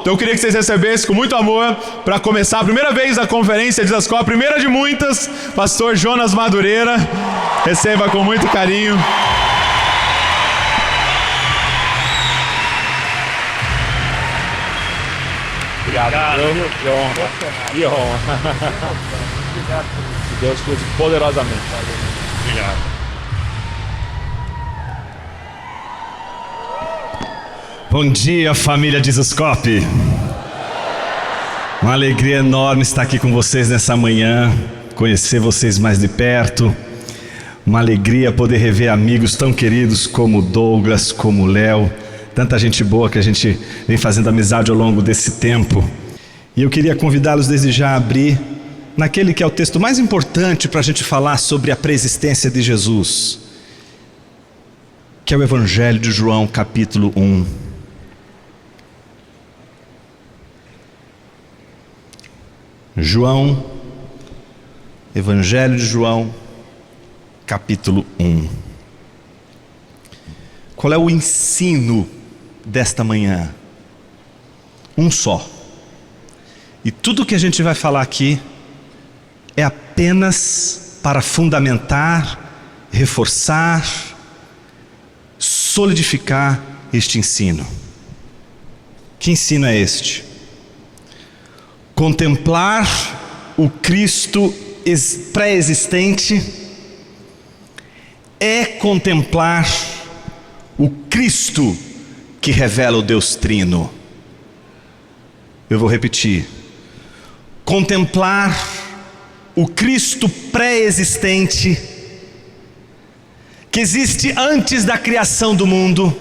Então eu queria que vocês recebessem com muito amor, para começar a primeira vez a conferência de Zascope, a primeira de muitas, pastor Jonas Madureira. Receba com muito carinho. Obrigado. Que honra. Que honra. Que Deus te use poderosamente. Obrigado. Bom dia, família de Zascope. Uma alegria enorme estar aqui com vocês nessa manhã, conhecer vocês mais de perto. Uma alegria poder rever amigos tão queridos como Douglas, como Léo. Tanta gente boa que a gente vem fazendo amizade ao longo desse tempo. E eu queria convidá-los desde já a abrir naquele que é o texto mais importante para a gente falar sobre a preexistência de Jesus, que é o Evangelho de João, capítulo 1. João, Evangelho de João, capítulo 1. Qual é o ensino desta manhã? Um só. E tudo que a gente vai falar aqui é apenas para fundamentar, reforçar, solidificar este ensino. Que ensino é este? Contemplar o Cristo pré-existente é contemplar o Cristo que revela o Deus Trino. Eu vou repetir. Contemplar o Cristo pré-existente, que existe antes da criação do mundo,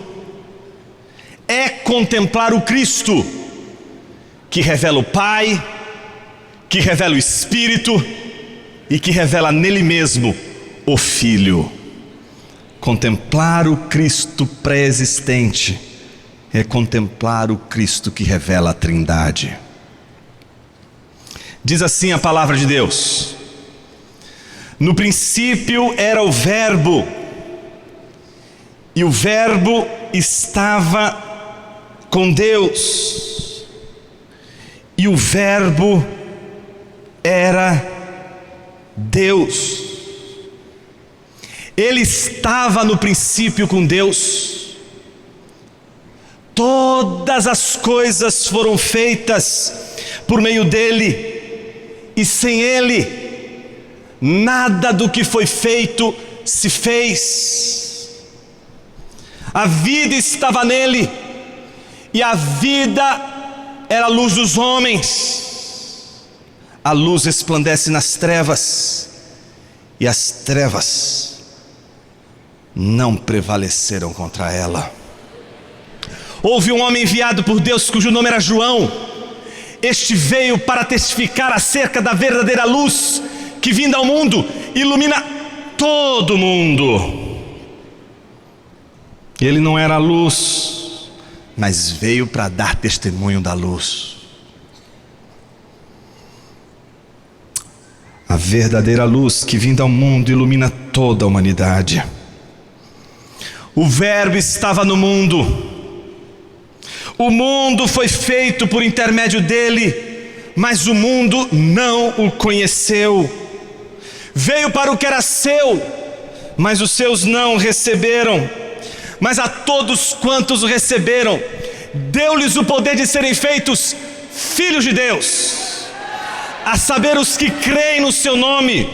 é contemplar o Cristo que revela o Pai, que revela o Espírito e que revela nele mesmo o Filho. Contemplar o Cristo pré-existente é contemplar o Cristo que revela a Trindade. Diz assim a palavra de Deus: no princípio era o Verbo, e o Verbo estava com Deus, e o Verbo era Deus. Ele estava no princípio com Deus. Todas as coisas foram feitas por meio dele, e sem ele, nada do que foi feito se fez. A vida estava nele, e a vida era a luz dos homens. A luz resplandece nas trevas, e as trevas não prevaleceram contra ela. Houve um homem enviado por Deus, cujo nome era João. Este veio para testificar acerca da verdadeira luz que, vinda ao mundo, ilumina todo mundo. Ele não era a luz, mas veio para dar testemunho da luz. A verdadeira luz que, vinda ao mundo, ilumina toda a humanidade. O Verbo estava no mundo. O mundo foi feito por intermédio dele, mas o mundo não o conheceu. Veio para o que era seu, mas os seus não o receberam. Mas a todos quantos o receberam, deu-lhes o poder de serem feitos filhos de Deus, a saber, os que creem no seu nome,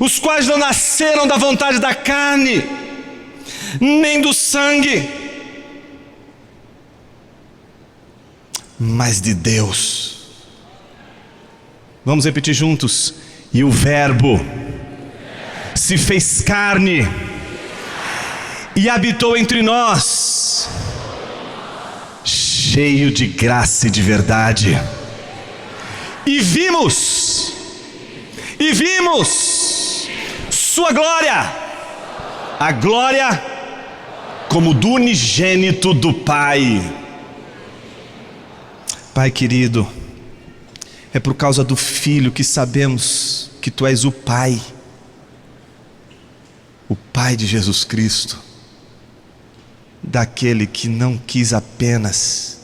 os quais não nasceram da vontade da carne, nem do sangue, mas de Deus. Vamos repetir juntos. E o Verbo se fez carne e habitou entre nós, cheio de graça e de verdade. E vimos sua glória, a glória como do unigênito do Pai. Pai querido, é por causa do Filho que sabemos que Tu és o Pai de Jesus Cristo, daquele que não quis apenas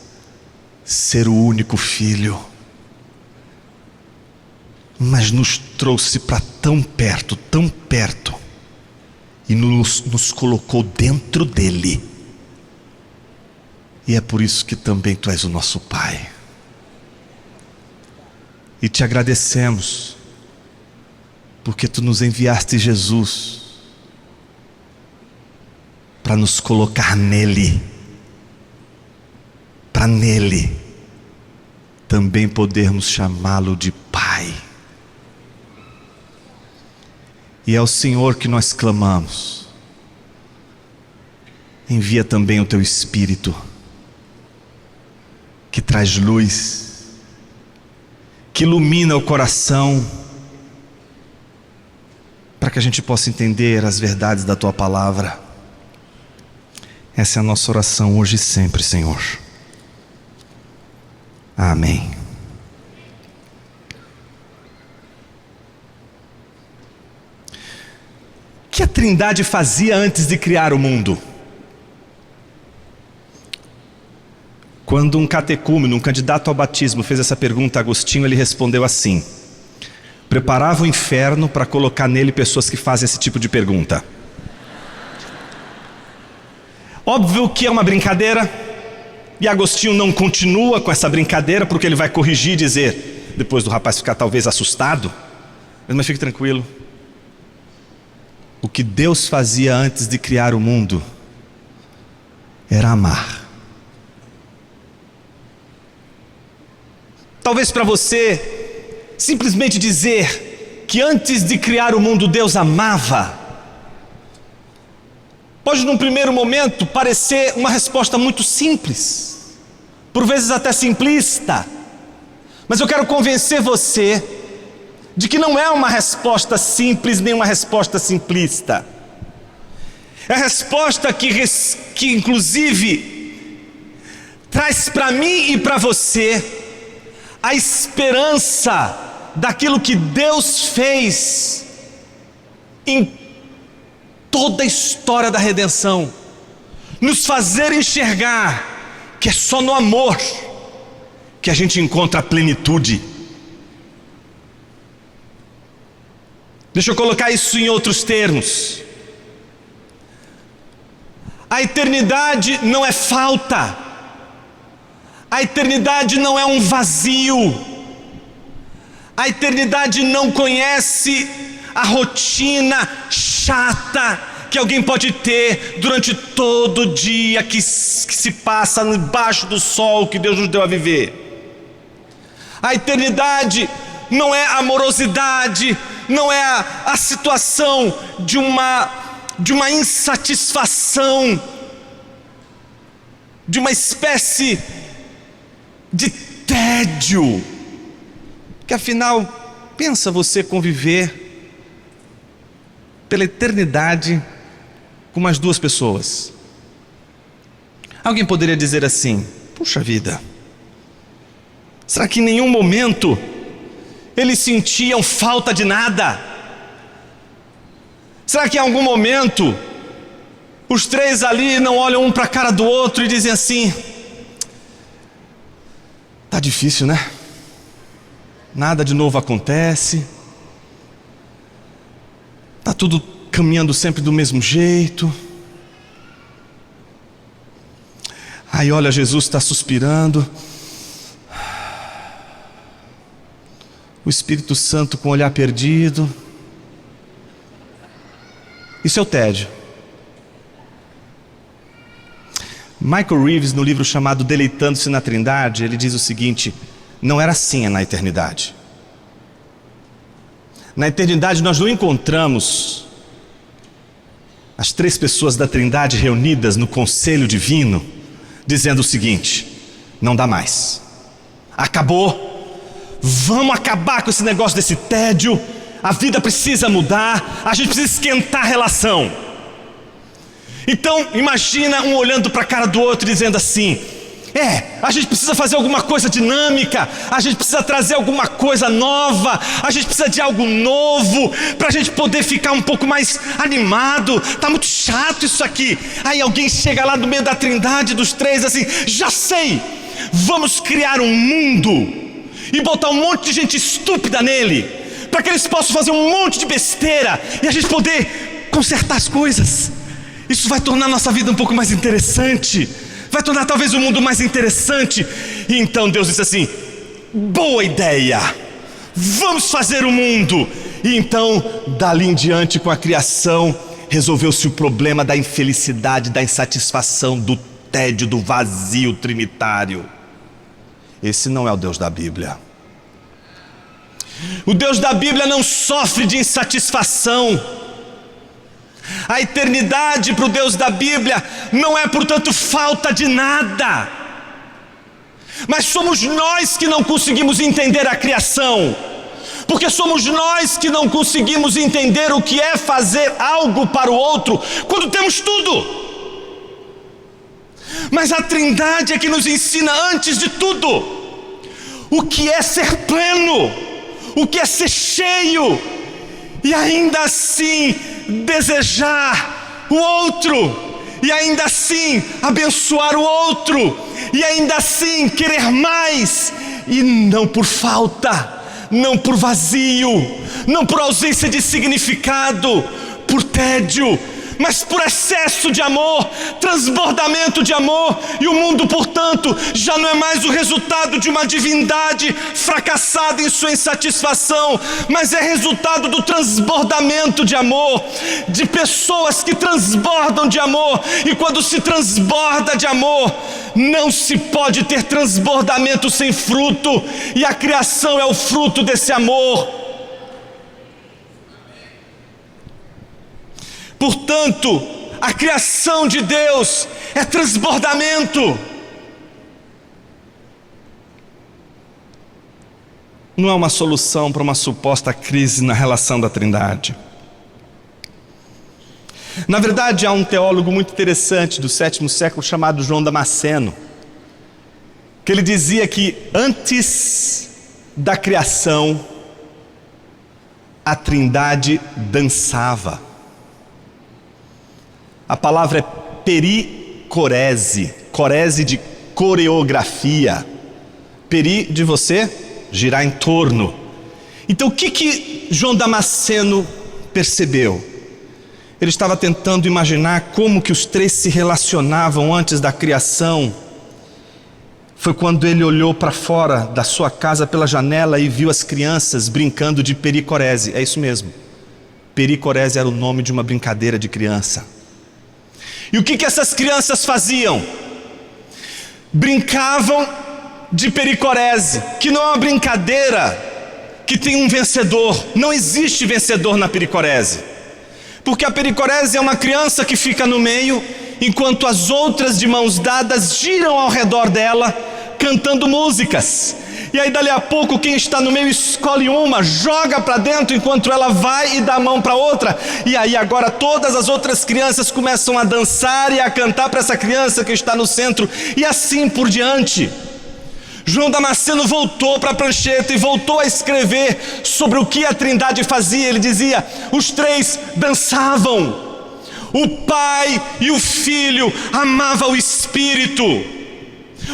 ser o único filho, mas nos trouxe para tão perto, e nos colocou dentro dele. E é por isso que também tu és o nosso Pai. E te agradecemos, porque tu nos enviaste Jesus para nos colocar nele, para nele também podermos chamá-lo de Pai. E é ao Senhor que nós clamamos: envia também o teu Espírito, que traz luz, que ilumina o coração, para que a gente possa entender as verdades da tua palavra. Essa é a nossa oração hoje e sempre, Senhor. Amém. O que a Trindade fazia antes de criar o mundo? Quando um catecúmeno, um candidato ao batismo, fez essa pergunta a Agostinho, ele respondeu assim: preparava o inferno para colocar nele pessoas que fazem esse tipo de pergunta. Óbvio que é uma brincadeira, e Agostinho não continua com essa brincadeira, porque ele vai corrigir e dizer, depois do rapaz ficar talvez assustado, mas fique tranquilo. O que Deus fazia antes de criar o mundo era amar. Talvez para você, simplesmente dizer que antes de criar o mundo Deus amava, pode num primeiro momento parecer uma resposta muito simples, por vezes até simplista, mas eu quero convencer você de que não é uma resposta simples nem uma resposta simplista. É a resposta que inclusive traz para mim e para você a esperança daquilo que Deus fez em toda a história da redenção, nos fazer enxergar que é só no amor que a gente encontra a plenitude. Deixa eu colocar isso em outros termos. A eternidade não é falta, a eternidade não é um vazio, a eternidade não conhece a rotina chata que alguém pode ter durante todo o dia que se passa embaixo do sol que Deus nos deu a viver. A eternidade não é amorosidade, não é a situação de uma insatisfação, de uma espécie de tédio, que afinal, pensa você conviver pela eternidade com mais duas pessoas. Alguém poderia dizer assim: puxa vida, será que em nenhum momento eles sentiam falta de nada? Será que em algum momento os três ali não olham um para a cara do outro e dizem assim: tá difícil, né? Nada de novo acontece, tá tudo caminhando sempre do mesmo jeito. Aí olha, Jesus está suspirando, o Espírito Santo com o olhar perdido. Isso é o tédio. Michael Reeves, no livro chamado Deleitando-se na Trindade, ele diz o seguinte: não era assim na eternidade. Na eternidade nós não encontramos as três pessoas da Trindade reunidas no conselho divino, dizendo o seguinte: não dá mais, acabou, vamos acabar com esse negócio desse tédio, a vida precisa mudar, a gente precisa esquentar a relação. Então imagina um olhando para a cara do outro dizendo assim: a gente precisa fazer alguma coisa dinâmica, a gente precisa trazer alguma coisa nova, a gente precisa de algo novo, para a gente poder ficar um pouco mais animado, está muito chato isso aqui. Aí alguém chega lá no meio da trindade dos três assim: já sei, Vamos criar um mundo e botar um monte de gente estúpida nele, para que eles possam fazer um monte de besteira e a gente poder consertar as coisas. Isso vai tornar a nossa vida um pouco mais interessante, vai tornar talvez o mundo mais interessante. E então Deus disse assim: boa ideia, vamos fazer o mundo. E então, dali em diante, com a criação, resolveu-se o problema da infelicidade, da insatisfação, do tédio, do vazio trinitário. Esse não é o Deus da Bíblia. O Deus da Bíblia não sofre de insatisfação. A eternidade para o Deus da Bíblia não é, portanto, falta de nada. Mas somos nós que não conseguimos entender a criação, porque somos nós que não conseguimos entender o que é fazer algo para o outro, quando temos tudo. Mas a Trindade é que nos ensina, antes de tudo, o que é ser pleno, o que é ser cheio, e ainda assim desejar o outro, e ainda assim abençoar o outro, e ainda assim querer mais, e não por falta, não por vazio, não por ausência de significado, por tédio, mas por excesso de amor, transbordamento de amor. E o mundo, portanto, já não é mais o resultado de uma divindade fracassada em sua insatisfação, mas é resultado do transbordamento de amor, de pessoas que transbordam de amor. E quando se transborda de amor, não se pode ter transbordamento sem fruto, e a criação é o fruto desse amor. Portanto, a criação de Deus é transbordamento. Não é uma solução para uma suposta crise na relação da Trindade. Na verdade, há um teólogo muito interessante do 7º século chamado João Damasceno, que ele dizia que antes da criação, a Trindade dançava. A palavra é pericorese, corese de coreografia, peri de você, girar em torno. Então o que João Damasceno percebeu? Ele estava tentando imaginar como que os três se relacionavam antes da criação. Foi quando ele olhou para fora da sua casa pela janela e viu as crianças brincando de pericorese. É isso mesmo, pericorese era o nome de uma brincadeira de criança. E o que essas crianças faziam? Brincavam de pericorese, que não é uma brincadeira que tem um vencedor. Não existe vencedor na pericorese, porque a pericorese é uma criança que fica no meio, enquanto as outras de mãos dadas giram ao redor dela, cantando músicas. E aí dali a pouco quem está no meio escolhe uma, joga para dentro enquanto ela vai e dá a mão para outra. E aí agora todas as outras crianças começam a dançar e a cantar para essa criança que está no centro, e assim por diante. João Damasceno voltou para a prancheta e voltou a escrever sobre o que a Trindade fazia. Ele dizia: os três dançavam. O Pai e o Filho amavam o Espírito.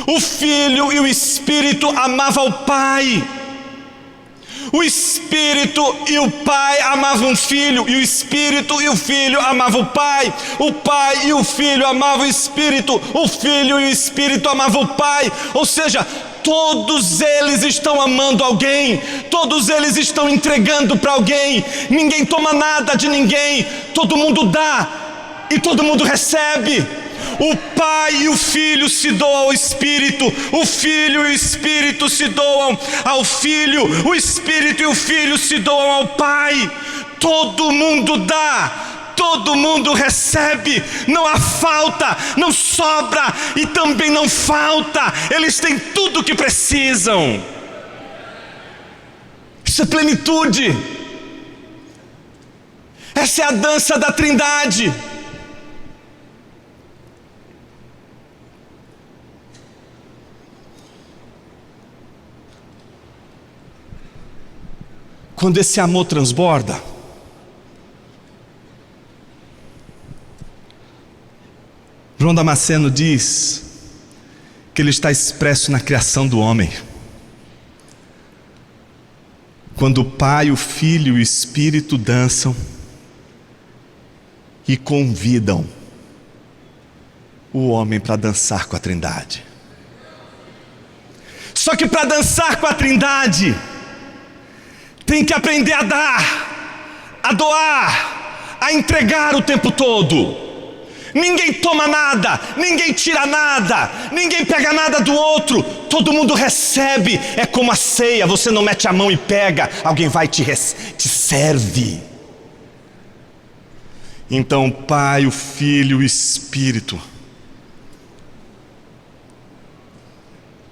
O Filho e o Espírito amavam o Pai. O Espírito e o Pai amavam o Filho, e o Espírito e o Filho amavam o Pai. O Pai e o Filho amavam o Espírito, o Filho e o Espírito amavam o Pai. Ou seja, todos eles estão amando alguém, todos eles estão entregando para alguém. Ninguém toma nada de ninguém, todo mundo dá e todo mundo recebe. O Pai e o Filho se doam ao Espírito, o Filho e o Espírito se doam ao Filho, o Espírito e o Filho se doam ao Pai. Todo mundo dá, todo mundo recebe, não há falta, não sobra e também não falta. Eles têm tudo o que precisam. Isso é plenitude. Essa é a dança da Trindade. Quando esse amor transborda, João Damasceno diz que ele está expresso na criação do homem. Quando o Pai, o Filho e o Espírito dançam e convidam o homem para dançar com a Trindade. Só que para dançar com a Trindade, tem que aprender a dar, a doar, a entregar o tempo todo. Ninguém toma nada, ninguém tira nada, ninguém pega nada do outro, todo mundo recebe. É como a ceia, você não mete a mão e pega, alguém vai te serve. Então o Pai, o Filho e o Espírito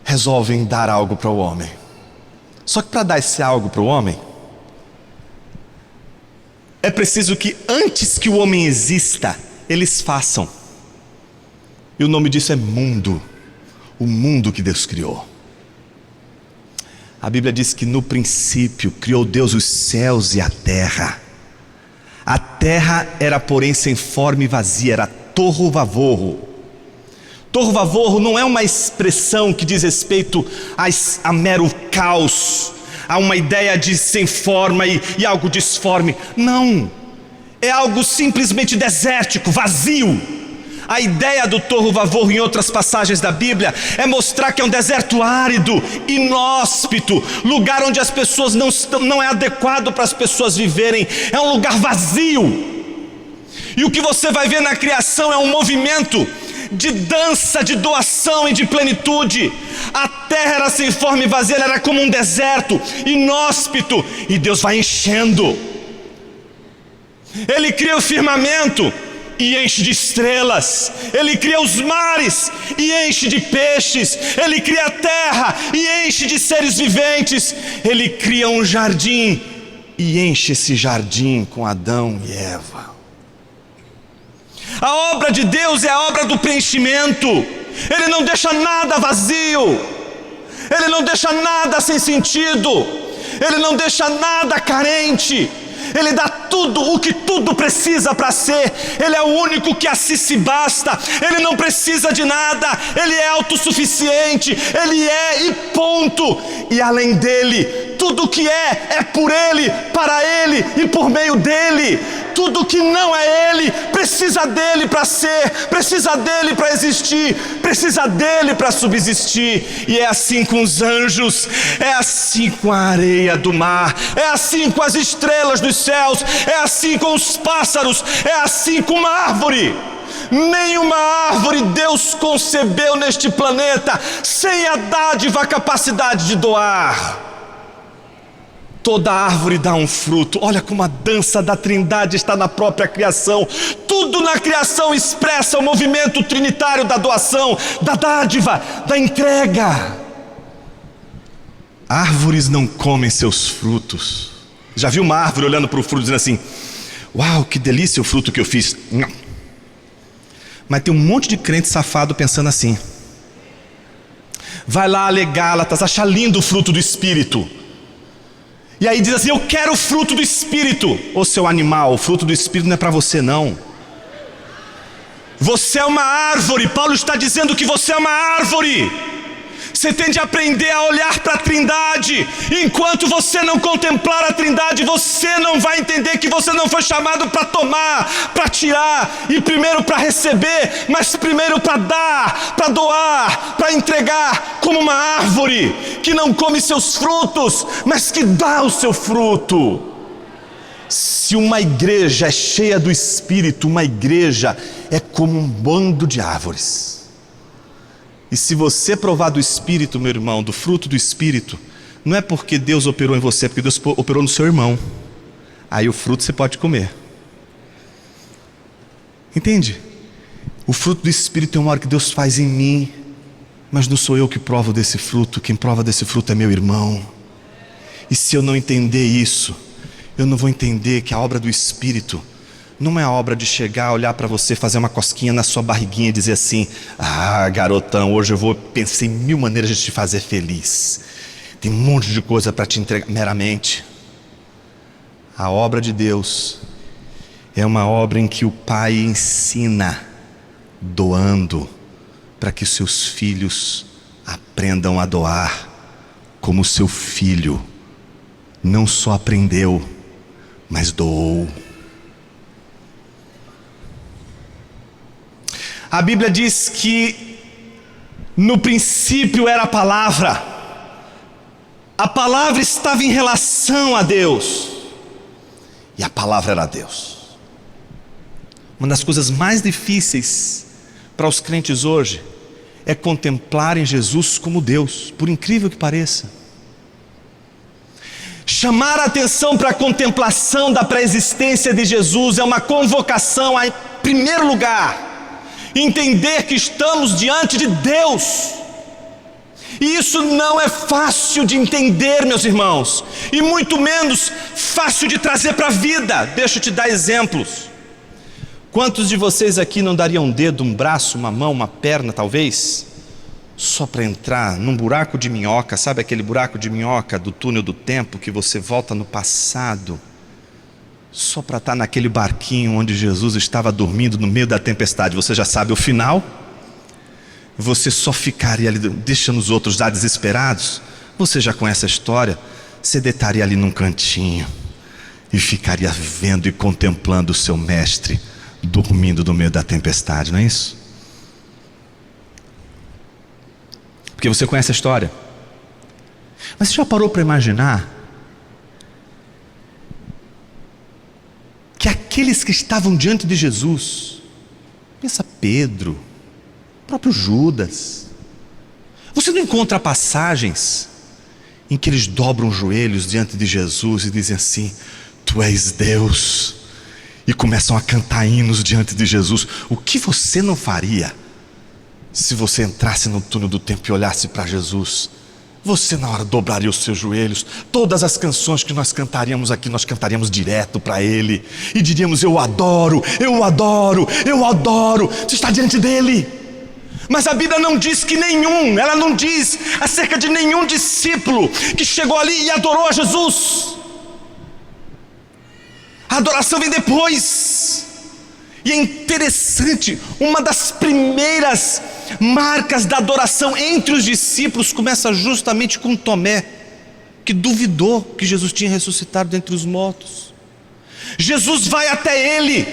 resolvem dar algo para o homem. Só que para dar esse algo para o homem, é preciso que antes que o homem exista, eles façam. E o nome disso é mundo. O mundo que Deus criou. A Bíblia diz que no princípio criou Deus os céus e a terra. A terra era porém sem forma e vazia, era tohu vavorro. Tohu vavorro não é uma expressão que diz respeito a mero caos, a uma ideia de sem forma e algo disforme. Não, é algo simplesmente desértico, vazio. A ideia do tohu vavorro em outras passagens da Bíblia é mostrar que é um deserto árido, inóspito, lugar onde as pessoas não é adequado para as pessoas viverem, é um lugar vazio. E o que você vai ver na criação é um movimento de dança, de doação e de plenitude. A terra era sem forma e vazia, ela era como um deserto, inóspito, e Deus vai enchendo. Ele cria o firmamento e enche de estrelas. Ele cria os mares e enche de peixes. Ele cria a terra e enche de seres viventes. Ele cria um jardim e enche esse jardim com Adão e Eva. A obra de Deus é a obra do preenchimento. Ele não deixa nada vazio. Ele não deixa nada sem sentido. Ele não deixa nada carente. Ele dá tudo o que tudo precisa para ser. Ele é o único que assim se basta. Ele não precisa de nada. Ele é autossuficiente. Ele é e ponto. E além dele, tudo que é por ele, para ele e por meio dele. Tudo que não é ele, precisa dele para ser, precisa dele para existir, precisa dele para subsistir. E é assim com os anjos, é assim com a areia do mar, é assim com as estrelas dos céus, é assim com os pássaros, é assim com uma árvore. Nenhuma árvore Deus concebeu neste planeta sem a dádiva, a capacidade de doar. Toda árvore dá um fruto. Olha como a dança da Trindade está na própria criação. Tudo na criação expressa o movimento trinitário da doação, da dádiva, da entrega. Árvores não comem seus frutos. Já viu uma árvore olhando para o fruto dizendo assim: uau, que delícia o fruto que eu fiz? Não. Mas tem um monte de crente safado pensando assim. Vai lá ler Gálatas, acha lindo o fruto do Espírito. E aí diz assim: eu quero o fruto do Espírito. Ô seu animal, o fruto do Espírito não é para você não. Você é uma árvore. Paulo está dizendo que você é uma árvore. Você tem de aprender a olhar para a Trindade. Enquanto você não contemplar a Trindade, você não vai entender que você não foi chamado para tomar, para tirar, e primeiro para receber, mas primeiro para dar, para doar, para entregar, como uma árvore que não come seus frutos, mas que dá o seu fruto. Se uma igreja é cheia do Espírito, uma igreja é como um bando de árvores. E se você provar do Espírito, meu irmão, do fruto do Espírito, não é porque Deus operou em você, é porque Deus operou no seu irmão. Aí o fruto você pode comer. Entende? O fruto do Espírito é uma hora que Deus faz em mim, mas não sou eu que provo desse fruto. Quem prova desse fruto é meu irmão. E se eu não entender isso, eu não vou entender que a obra do Espírito não é a obra de chegar, olhar para você, fazer uma cosquinha na sua barriguinha e dizer assim: ah, garotão, hoje eu pensei em 1000 maneiras de te fazer feliz. Tem um monte de coisa para te entregar. Meramente. A obra de Deus é uma obra em que o Pai ensina, doando, para que os seus filhos aprendam a doar como seu filho não só aprendeu, mas doou. A Bíblia diz que no princípio era a palavra estava em relação a Deus, e a palavra era Deus. Uma das coisas mais difíceis para os crentes hoje é contemplarem Jesus como Deus, por incrível que pareça. Chamar a atenção para a contemplação da pré-existência de Jesus é uma convocação a, em primeiro lugar, entender que estamos diante de Deus. E isso não é fácil de entender, meus irmãos, e muito menos fácil de trazer para a vida. Deixa eu te dar exemplos. Quantos de vocês aqui não dariam um dedo, um braço, uma mão, uma perna talvez, só para entrar num buraco de minhoca? Sabe aquele buraco de minhoca do túnel do tempo, que você volta no passado, só para estar naquele barquinho onde Jesus estava dormindo no meio da tempestade? Você já sabe o final. Você só ficaria ali, deixando os outros já desesperados. Você já conhece a história. Você deitaria ali num cantinho e ficaria vendo e contemplando o seu mestre dormindo no meio da tempestade, não é isso? Porque você conhece a história. Mas você já parou para imaginar que aqueles que estavam diante de Jesus, pensa Pedro, o próprio Judas, você não encontra passagens em que eles dobram os joelhos diante de Jesus e dizem assim: Tu és Deus, e começam a cantar hinos diante de Jesus? O que você não faria se você entrasse no túnel do tempo e olhasse para Jesus? Você na hora dobraria os seus joelhos. Todas as canções que nós cantaríamos aqui, nós cantaríamos direto para Ele e diríamos: eu adoro, eu adoro, eu adoro. Você está diante dEle. Mas a Bíblia não diz que ela não diz acerca de nenhum discípulo que chegou ali e adorou a Jesus. A adoração vem depois. E é interessante, uma das primeiras marcas da adoração entre os discípulos começa justamente com Tomé, que duvidou que Jesus tinha ressuscitado dentre os mortos. Jesus vai até ele,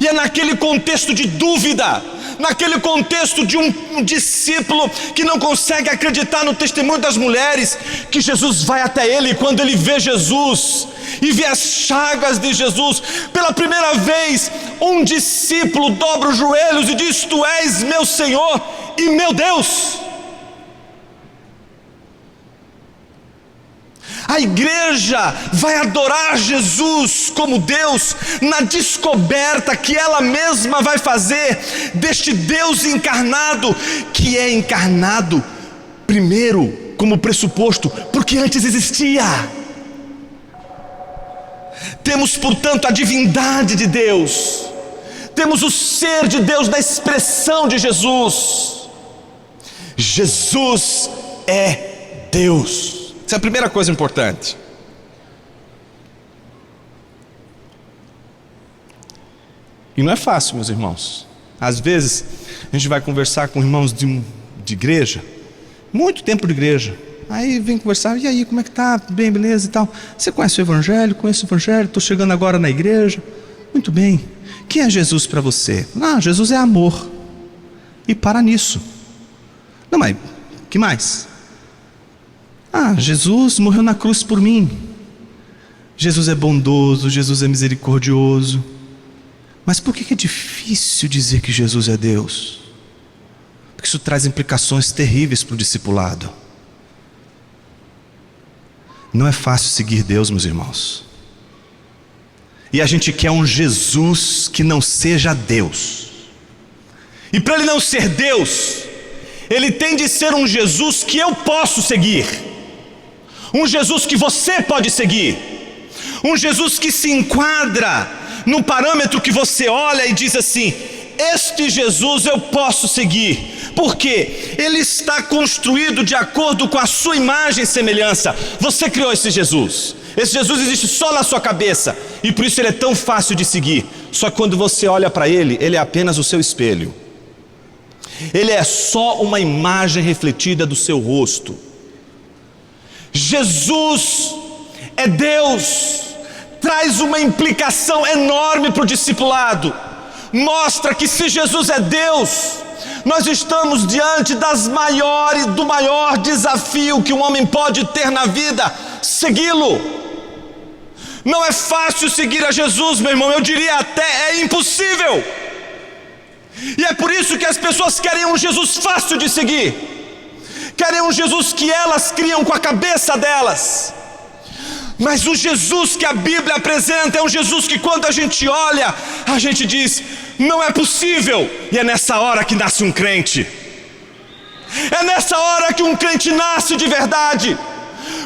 e é naquele contexto de dúvida, naquele contexto de um discípulo que não consegue acreditar no testemunho das mulheres, que Jesus vai até ele. E quando ele vê Jesus e vê as chagas de Jesus, pela primeira vez um discípulo dobra os joelhos e diz: Tu és meu Senhor e meu Deus. A igreja vai adorar Jesus como Deus na descoberta que ela mesma vai fazer deste Deus encarnado, que é encarnado primeiro como pressuposto, porque antes existia. Temos, portanto, a divindade de Deus, temos o ser de Deus na expressão de Jesus. Jesus é Deus. Essa é a primeira coisa importante. E não é fácil, meus irmãos. Às vezes a gente vai conversar com irmãos de igreja, muito tempo de igreja. Aí vem conversar: e aí, como é que tá? Bem, beleza e tal. Você conhece o Evangelho? Conheço o Evangelho, estou chegando agora na igreja. Muito bem. Quem é Jesus para você? Jesus é amor. E para nisso. Não, mas que mais? Jesus morreu na cruz por mim. Jesus é bondoso, Jesus é misericordioso. Mas por que é difícil dizer que Jesus é Deus? Porque isso traz implicações terríveis para o discipulado. Não é fácil seguir Deus, meus irmãos. E a gente quer um Jesus que não seja Deus. E para Ele não ser Deus, Ele tem de ser um Jesus que eu posso seguir, um Jesus que você pode seguir, um Jesus que se enquadra no parâmetro que você olha e diz assim: este Jesus eu posso seguir. Por quê? Ele está construído de acordo com a sua imagem e semelhança. Você criou esse Jesus. Esse Jesus existe só na sua cabeça, e por isso ele é tão fácil de seguir. Só que quando você olha para ele, ele é apenas o seu espelho. Ele é só uma imagem refletida do seu rosto. Jesus é Deus, traz uma implicação enorme para o discipulado. Mostra que se Jesus é Deus, nós estamos diante do maior desafio que um homem pode ter na vida: segui-lo. Não é fácil seguir a Jesus, meu irmão, eu diria até é impossível. E é por isso que as pessoas querem um Jesus fácil de seguir, querem um Jesus que elas criam com a cabeça delas. Mas o Jesus que a Bíblia apresenta é um Jesus que, quando a gente olha, a gente diz: não é possível. E é nessa hora que nasce um crente. É nessa hora que um crente nasce de verdade.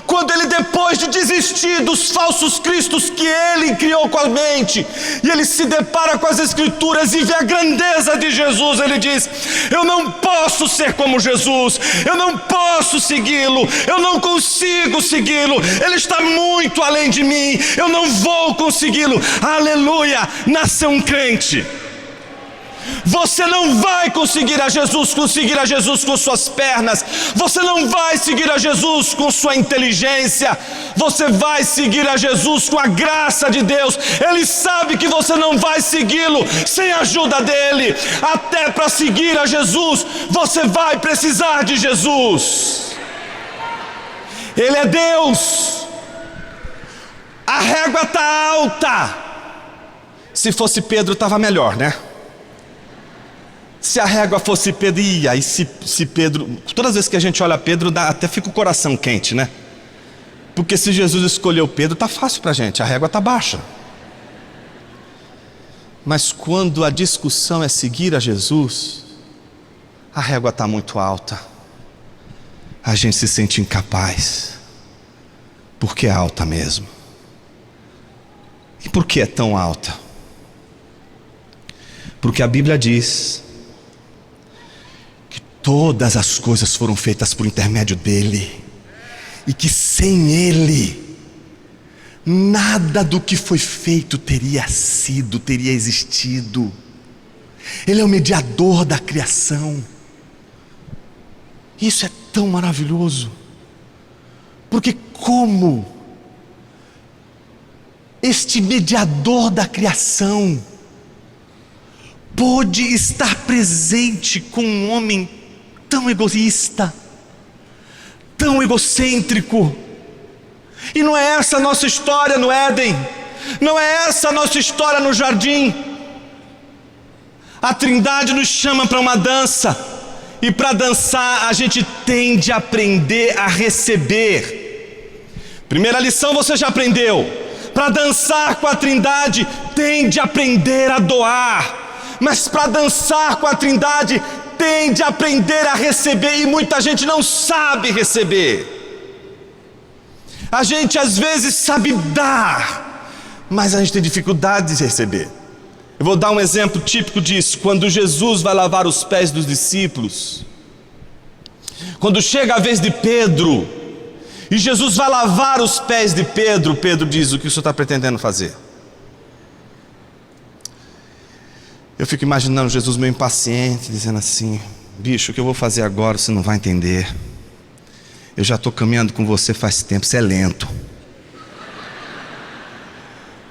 Quando ele, depois de desistir dos falsos cristos que ele criou com a mente, e ele se depara com as Escrituras e vê a grandeza de Jesus, ele diz: eu não posso ser como Jesus, eu não posso segui-lo, eu não consigo segui-lo, ele está muito além de mim, eu não vou consegui-lo. Aleluia, nasceu um crente. Você não vai conseguir seguir a Jesus com suas pernas. Você não vai seguir a Jesus com sua inteligência. Você vai seguir a Jesus com a graça de Deus. Ele sabe que você não vai segui-lo sem a ajuda dele. Até para seguir a Jesus, você vai precisar de Jesus. Ele é Deus. A régua está alta. Se fosse Pedro, estava melhor, né? Se a régua fosse Pedro, e aí se Pedro... Todas as vezes que a gente olha Pedro, até fica o coração quente, né? Porque se Jesus escolheu Pedro, está fácil para a gente, a régua está baixa. Mas quando a discussão é seguir a Jesus, a régua está muito alta. A gente se sente incapaz, porque é alta mesmo. E por que é tão alta? Porque a Bíblia diz todas as coisas foram feitas por intermédio dele, e que sem ele, nada do que foi feito teria existido. Ele é o mediador da criação. Isso é tão maravilhoso, porque como este mediador da criação pôde estar presente com um homem tão egoísta, tão egocêntrico? E não é essa a nossa história no Éden, não é essa a nossa história no jardim. A Trindade nos chama para uma dança, e para dançar a gente tem de aprender a receber. Primeira lição você já aprendeu: para dançar com a Trindade tem de aprender a doar. Mas para dançar com a Trindade tem de aprender a receber, e muita gente não sabe receber. A gente às vezes sabe dar, mas a gente tem dificuldade de receber. Eu vou dar um exemplo típico disso. Quando Jesus vai lavar os pés dos discípulos, quando chega a vez de Pedro, e Jesus vai lavar os pés de Pedro, Pedro diz: o que o senhor está pretendendo fazer? Eu fico imaginando Jesus meio impaciente, dizendo assim: bicho, o que eu vou fazer agora você não vai entender. Eu já estou caminhando com você faz tempo, você é lento.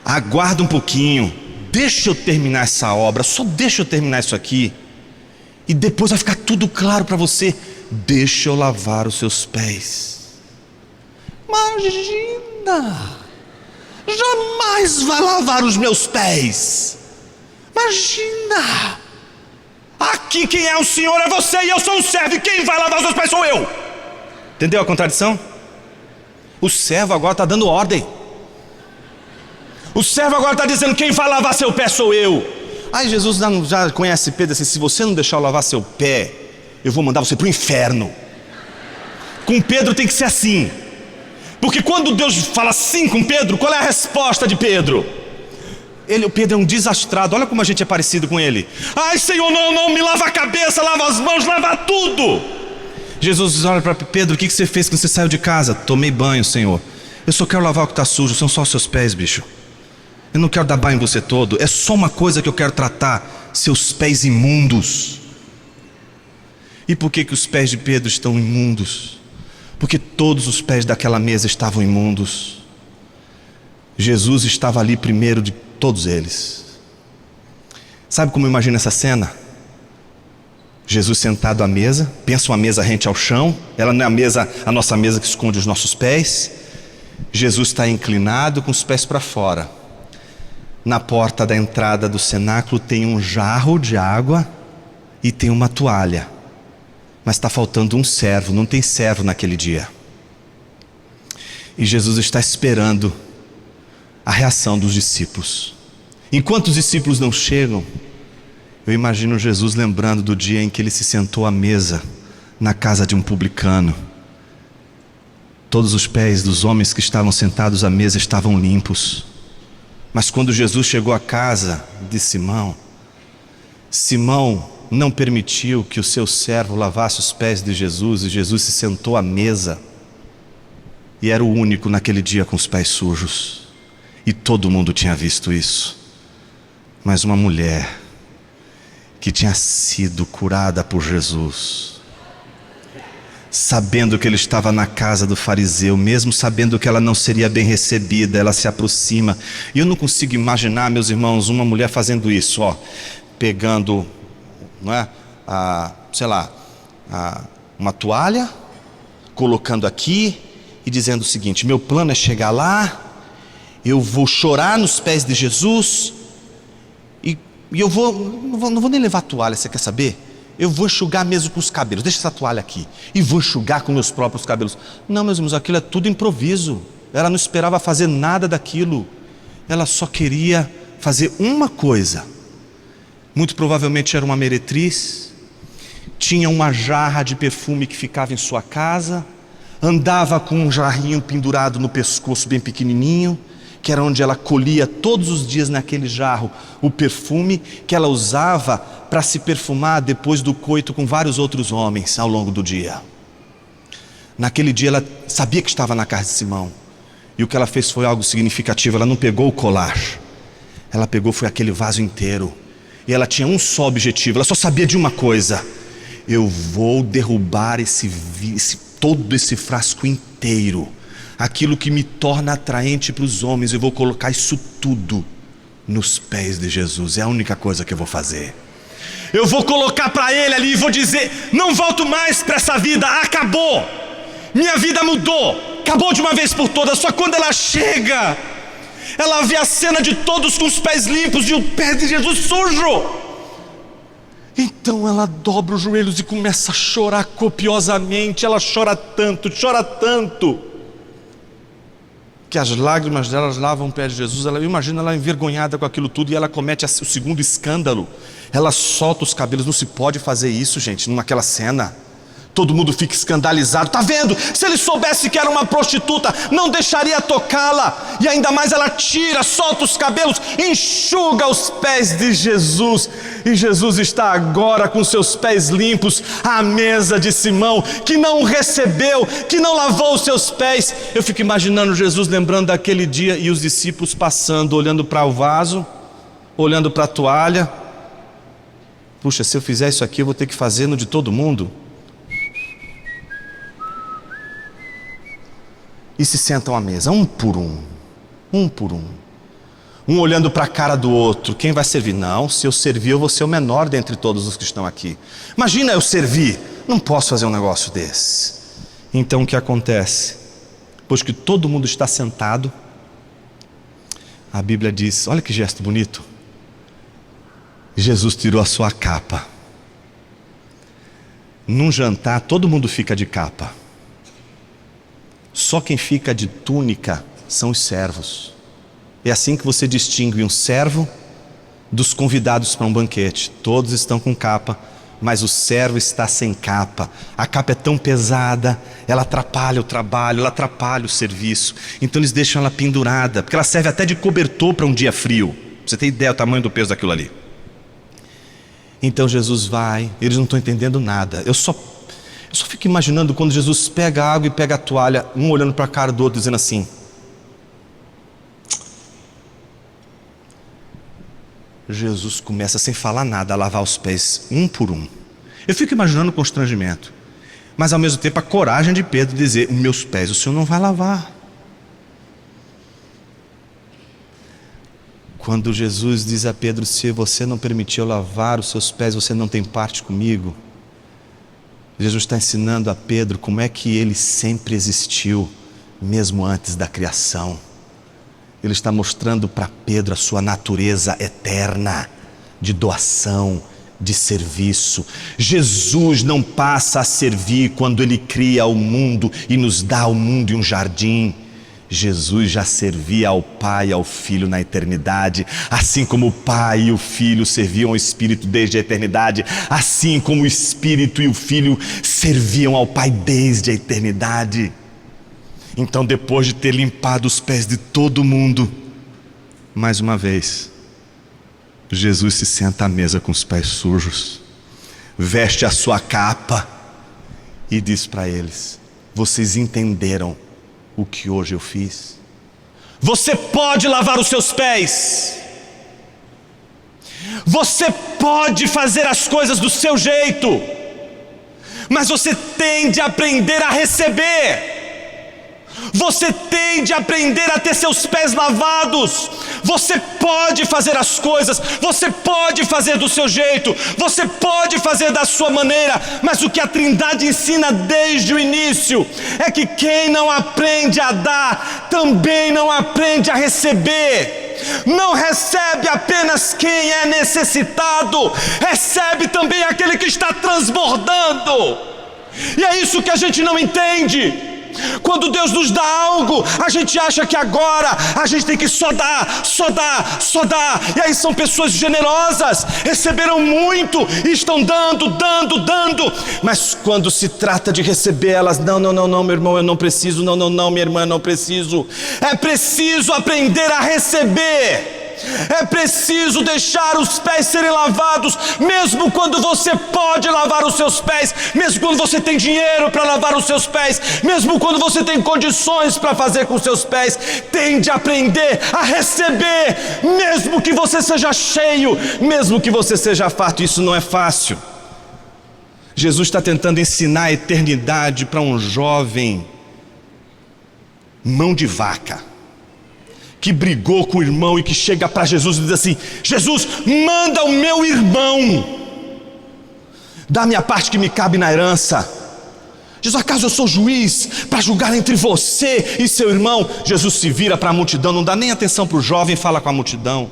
Aguarda um pouquinho, deixa eu terminar essa obra, só deixa eu terminar isso aqui, e depois vai ficar tudo claro para você. Deixa eu lavar os seus pés. Imagina, jamais vai lavar os meus pés. Imagina, aqui quem é o Senhor é você, e eu sou o servo, e quem vai lavar os meus pés sou eu. Entendeu a contradição? O servo agora está dando ordem. O servo agora está dizendo: quem vai lavar seu pé sou eu. Aí Jesus já conhece Pedro assim: se você não deixar eu lavar seu pé, eu vou mandar você para o inferno. Com Pedro tem que ser assim, porque quando Deus fala assim com Pedro, qual é a resposta de Pedro? O Pedro é um desastrado. Olha como a gente é parecido com ele. Ai, Senhor, não, me lava a cabeça, lava as mãos, lava tudo. Jesus olha para Pedro: o que você fez quando você saiu de casa? Tomei banho, Senhor. Eu só quero lavar o que está sujo, são só os seus pés, bicho. Eu não quero dar banho em você todo, é só uma coisa que eu quero tratar: seus pés imundos. E por que os pés de Pedro estão imundos? Porque todos os pés daquela mesa estavam imundos. Jesus estava ali primeiro de todos eles. Sabe como eu imagino essa cena? Jesus sentado à mesa, pensa uma mesa rente ao chão, ela não é a nossa mesa que esconde os nossos pés. Jesus está inclinado com os pés para fora. Na porta da entrada do cenáculo tem um jarro de água e tem uma toalha. Mas está faltando um servo, não tem servo naquele dia. E Jesus está esperando a reação dos discípulos. Enquanto os discípulos não chegam, eu imagino Jesus lembrando do dia em que ele se sentou à mesa na casa de um publicano. Todos os pés dos homens que estavam sentados à mesa estavam limpos. Mas quando Jesus chegou à casa de Simão, Simão não permitiu que o seu servo lavasse os pés de Jesus, e Jesus se sentou à mesa, e era o único naquele dia com os pés sujos, e todo mundo tinha visto isso. Mas uma mulher que tinha sido curada por Jesus, sabendo que ele estava na casa do fariseu, mesmo sabendo que ela não seria bem recebida, ela se aproxima, e eu não consigo imaginar, meus irmãos, uma mulher fazendo isso, pegando, não é, uma toalha, colocando aqui e dizendo o seguinte: meu plano é chegar lá, eu vou chorar nos pés de Jesus, e eu não vou nem levar a toalha, você quer saber? Eu vou enxugar mesmo com os cabelos, deixa essa toalha aqui, e vou enxugar com meus próprios cabelos. Não, meus irmãos, aquilo é tudo improviso. Ela não esperava fazer nada daquilo, ela só queria fazer uma coisa. Muito provavelmente era uma meretriz, tinha uma jarra de perfume que ficava em sua casa, andava com um jarrinho pendurado no pescoço bem pequenininho, que era onde ela colhia todos os dias naquele jarro o perfume que ela usava para se perfumar depois do coito com vários outros homens ao longo do dia. Naquele dia ela sabia que estava na casa de Simão, e o que ela fez foi algo significativo. Ela não pegou o colar, ela pegou foi aquele vaso inteiro, e ela tinha um só objetivo, ela só sabia de uma coisa: eu vou derrubar todo esse frasco inteiro, aquilo que me torna atraente para os homens, eu vou colocar isso tudo nos pés de Jesus. É a única coisa que eu vou fazer. Eu vou colocar para ele ali e vou dizer: não volto mais para essa vida, acabou, minha vida mudou, acabou de uma vez por todas. Só quando ela chega, ela vê a cena de todos com os pés limpos e o pé de Jesus sujo. Então ela dobra os joelhos e começa a chorar copiosamente. Ela chora tanto, que as lágrimas delas lavam o pé de Jesus. Eu imagino ela envergonhada com aquilo tudo, e ela comete o segundo escândalo. Ela solta os cabelos. Não se pode fazer isso, gente, naquela cena. Todo mundo fica escandalizado. Tá vendo? Se ele soubesse que era uma prostituta, não deixaria tocá-la. E ainda mais ela tira, solta os cabelos, enxuga os pés de Jesus. E Jesus está agora com seus pés limpos à mesa de Simão, que não o recebeu, que não lavou os seus pés. Eu fico imaginando Jesus lembrando daquele dia, e os discípulos passando, olhando para o vaso, olhando para a toalha. Puxa, se eu fizer isso aqui, eu vou ter que fazer no de todo mundo. E se sentam à mesa, um por um. Um olhando para a cara do outro. Quem vai servir? Não, se eu servir, eu vou ser o menor dentre todos os que estão aqui. Imagina eu servir, não posso fazer um negócio desse. Então o que acontece? Pois que todo mundo está sentado, a Bíblia diz, olha que gesto bonito, Jesus tirou a sua capa. Num jantar todo mundo fica de capa, só quem fica de túnica são os servos. É assim que você distingue um servo dos convidados para um banquete. Todos estão com capa, mas o servo está sem capa. A capa é tão pesada, ela atrapalha o trabalho, ela atrapalha o serviço. Então eles deixam ela pendurada, porque ela serve até de cobertor para um dia frio. Pra você ter ideia do tamanho do peso daquilo ali. Então Jesus vai, eles não estão entendendo nada. Eu só fico imaginando quando Jesus pega a água e pega a toalha, um olhando para a cara do outro, dizendo assim: Jesus começa sem falar nada a lavar os pés um por um. Eu fico imaginando o constrangimento, mas ao mesmo tempo a coragem de Pedro dizer: os meus pés o Senhor não vai lavar. Quando Jesus diz a Pedro: se você não permitiu lavar os seus pés, você não tem parte comigo. Jesus está ensinando a Pedro como é que ele sempre existiu, mesmo antes da criação. Ele está mostrando para Pedro a sua natureza eterna, de doação, de serviço. Jesus não passa a servir quando Ele cria o mundo e nos dá o mundo e um jardim. Jesus já servia ao Pai e ao Filho na eternidade, assim como o Pai e o Filho serviam ao Espírito desde a eternidade, assim como o Espírito e o Filho serviam ao Pai desde a eternidade. Então, depois de ter limpado os pés de todo mundo, mais uma vez, Jesus se senta à mesa com os pés sujos, veste a sua capa e diz para eles: vocês entenderam o que hoje eu fiz? Você pode lavar os seus pés, você pode fazer as coisas do seu jeito, mas você tem de aprender a receber. Você tem de aprender a ter seus pés lavados. Você pode fazer as coisas, você pode fazer do seu jeito, você pode fazer da sua maneira, mas o que a Trindade ensina desde o início é que quem não aprende a dar, também não aprende a receber. Não recebe apenas quem é necessitado, recebe também aquele que está transbordando. E é isso que a gente não entende. Quando Deus nos dá algo, a gente acha que agora a gente tem que só dar. E aí são pessoas generosas, receberam muito e estão dando. Mas quando se trata de receber, elas: não, meu irmão, eu não preciso. Não, minha irmã, não preciso. É preciso aprender a receber. É preciso deixar os pés serem lavados, mesmo quando você pode lavar os seus pés, mesmo quando você tem dinheiro para lavar os seus pés, mesmo quando você tem condições para fazer com os seus pés. Tem de aprender a receber, mesmo que você seja cheio, mesmo que você seja farto. Isso não é fácil. Jesus está tentando ensinar a eternidade para um jovem mão de vaca, que brigou com o irmão e que chega para Jesus e diz assim: Jesus, manda o meu irmão, dá a minha parte que me cabe na herança. Jesus: acaso eu sou juiz para julgar entre você e seu irmão? Jesus se vira para a multidão, não dá nem atenção para o jovem, fala com a multidão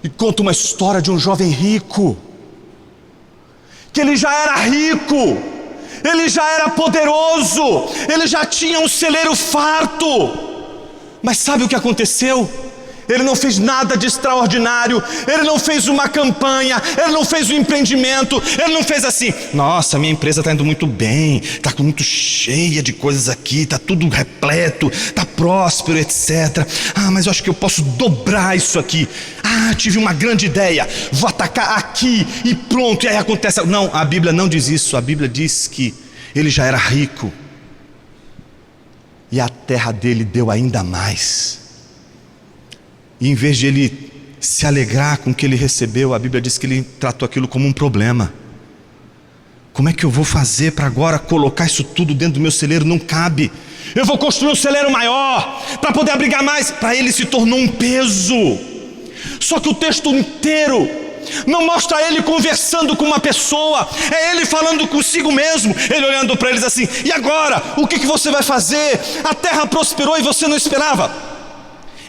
e conta uma história de um jovem rico, que ele já era rico, ele já era poderoso, ele já tinha um celeiro farto. Mas sabe o que aconteceu? Ele não fez nada de extraordinário, ele não fez uma campanha, ele não fez um empreendimento, ele não fez assim: nossa, minha empresa está indo muito bem, está muito cheia de coisas aqui, está tudo repleto, está próspero, etc. Mas eu acho que eu posso dobrar isso aqui. Tive uma grande ideia, vou atacar aqui e pronto, e aí acontece. Não, a Bíblia não diz isso. A Bíblia diz que ele já era rico e a terra dele deu ainda mais. E em vez de ele se alegrar com o que ele recebeu, a Bíblia diz que ele tratou aquilo como um problema. Como é que eu vou fazer para agora colocar isso tudo dentro do meu celeiro? Não cabe. Eu vou construir um celeiro maior para poder abrigar mais. Para ele se tornou um peso. Só que o texto inteiro não mostra ele conversando com uma pessoa, é ele falando consigo mesmo, ele olhando para eles assim: e agora? O que você vai fazer? A terra prosperou e você não esperava.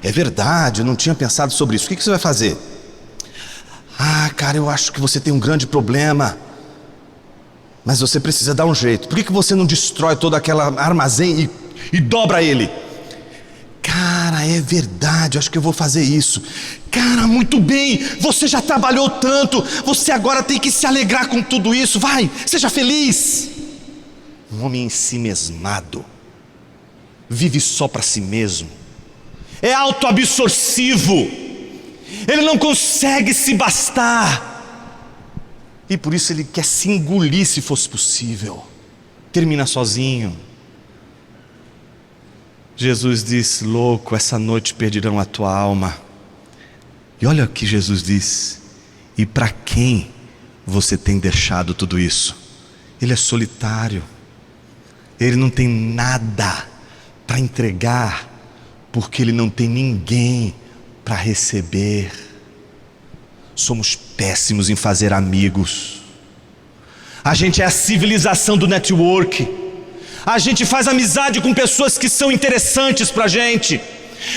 É verdade, eu não tinha pensado sobre isso. O que você vai fazer? Cara, eu acho que você tem um grande problema, mas você precisa dar um jeito. Por que você não destrói todo aquele armazém e dobra ele? Cara, é verdade, acho que eu vou fazer isso. Cara, muito bem, você já trabalhou tanto, você agora tem que se alegrar com tudo isso. Vai, seja feliz. Um homem ensimesmado, vive só para si mesmo, é autoabsorsivo, ele não consegue se bastar, e por isso ele quer se engolir se fosse possível. Termina sozinho. Jesus disse: louco, essa noite perderão a tua alma. E olha o que Jesus diz: e para quem você tem deixado tudo isso? ele é solitário, ele não tem nada para entregar, porque ele não tem ninguém para receber. Somos péssimos em fazer amigos. A gente é a civilização do network. A gente faz amizade com pessoas que são interessantes para a gente,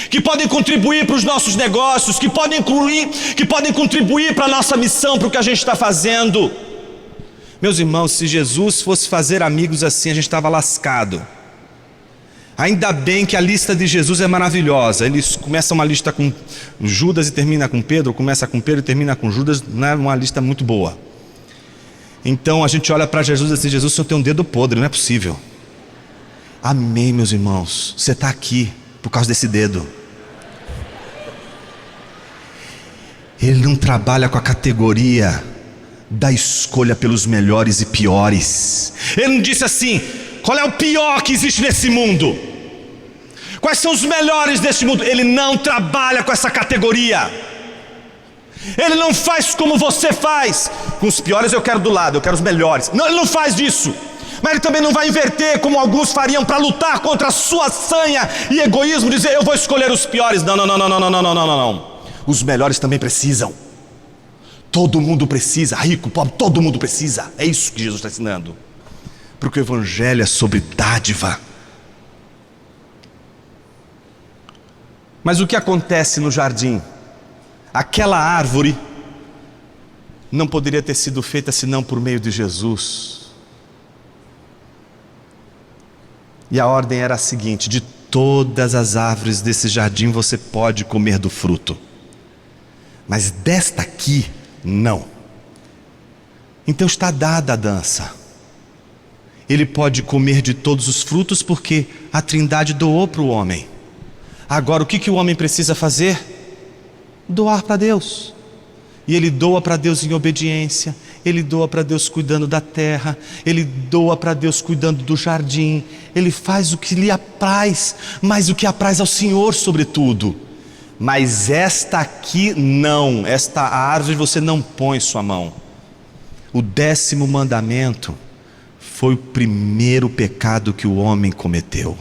que podem contribuir para os nossos negócios, que podem contribuir para a nossa missão, para o que a gente está fazendo. Meus irmãos, se Jesus fosse fazer amigos assim, a gente estava lascado. Ainda bem que a lista de Jesus é maravilhosa. Ele começa uma lista com Judas e termina com Pedro, começa com Pedro e termina com Judas. Não é uma lista muito boa. Então a gente olha para Jesus e diz: Jesus, o Senhor tem um dedo podre, não é possível. Amém, meus irmãos. Você está aqui por causa desse dedo. Ele não trabalha com a categoria da escolha pelos melhores e piores. Ele não disse assim: qual é o pior que existe nesse mundo? Quais são os melhores desse mundo? Ele não trabalha com essa categoria. Ele não faz como você faz. Com os piores eu quero do lado, eu quero os melhores. Não, ele não faz isso. Mas ele também não vai inverter como alguns fariam para lutar contra a sua sanha e egoísmo, dizer: eu vou escolher os piores. Não. Os melhores também precisam. Todo mundo precisa, rico, pobre, todo mundo precisa. É isso que Jesus está ensinando. Porque o Evangelho é sobre dádiva. Mas o que acontece no jardim? Aquela árvore não poderia ter sido feita senão por meio de Jesus. E a ordem era a seguinte: de todas as árvores desse jardim você pode comer do fruto, mas desta aqui não. Então está dada a dança. Ele pode comer de todos os frutos porque a Trindade doou para o homem. Agora o que o homem precisa fazer? Doar para Deus. E ele doa para Deus em obediência. Ele doa para Deus cuidando da terra. Ele doa para Deus cuidando do jardim. Ele faz o que lhe apraz, mas o que apraz ao Senhor sobretudo. Mas esta aqui não. Esta árvore você não põe sua mão. O 10º mandamento foi o primeiro pecado que o homem cometeu.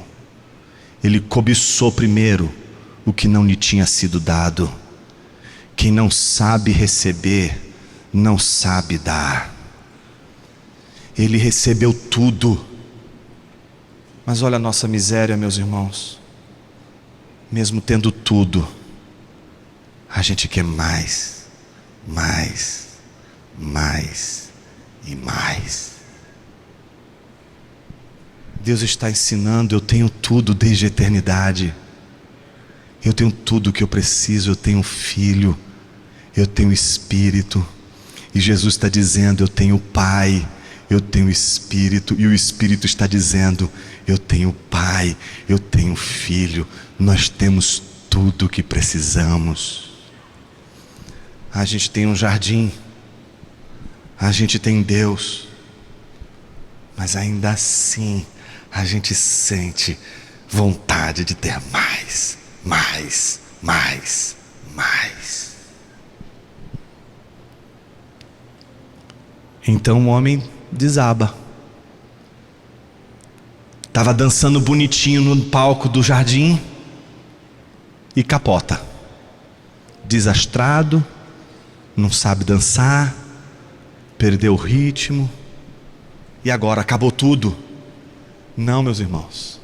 Ele cobiçou primeiro o que não lhe tinha sido dado. Quem não sabe receber, não sabe dar. Ele recebeu tudo. Mas olha a nossa miséria, meus irmãos. Mesmo tendo tudo, a gente quer mais e mais. Deus está ensinando: eu tenho tudo desde a eternidade. Eu tenho tudo o que eu preciso. Eu tenho Filho, eu tenho Espírito. E Jesus está dizendo: eu tenho Pai, eu tenho Espírito. E o Espírito está dizendo: eu tenho Pai, eu tenho Filho. Nós temos tudo o que precisamos. A gente tem um jardim, a gente tem Deus, mas ainda assim a gente sente vontade de ter mais. Então o homem desaba. Estava dançando bonitinho no palco do jardim e capota. Desastrado, não sabe dançar, perdeu o ritmo. E agora acabou tudo. Não, meus irmãos.